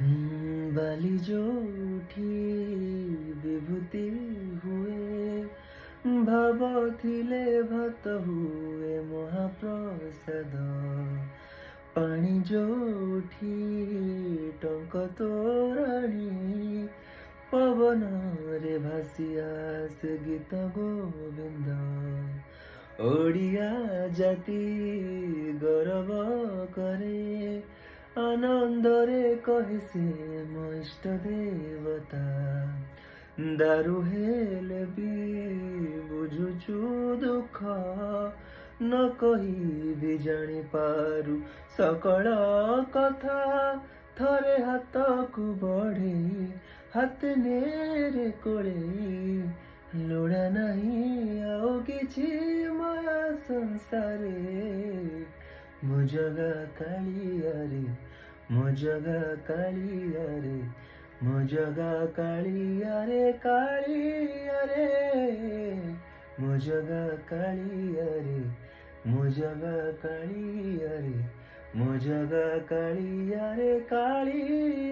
ବାଲି ଯୋଉଠି ବିଭୂତି ହୁଏ ଭାବ ଥିଲେ ଭାତ ହୁଏ ମହାପ୍ରସାଦ। ପାଣି ଯୋଉଠି ଟଙ୍କ ତୋରାଣି ପବନରେ ଭାସି ଆସେ ଗୀତ ଗୋବିନ୍ଦ। ଓଡ଼ିଆ ଜାତି ଗୌରବ କରେ ଆନନ୍ଦରେ କହେ ସେ ମୋ ଇଷ୍ଟ ଦେବତା। ଦାରୁ ହେଲେ ବି ବୁଝୁଛୁ ଦୁଃଖ ନ କହିବି ଜାଣିପାରୁ ସକଳ କଥା। ଥରେ ହାତକୁ ବଢ଼େଇ ହାତେ ନେରେ କୋଳେଇ ଲୋଡ଼ା ନାହିଁ ଆଉ କିଛି ମାୟା ସଂସାରେ। ମୋ ଜଗା କାଳିଆରେ ମୋ ଜଗା କାଳିଆରେ ମୋ ଜଗା କାଳିଆରେ କାଳିଆରେ ମୋ ଜଗା କାଳିଆରେ ମୋ ଜଗା କାଳିଆରେ ମୋ ଜଗା କାଳିଆରେ କାଳିଆରେ।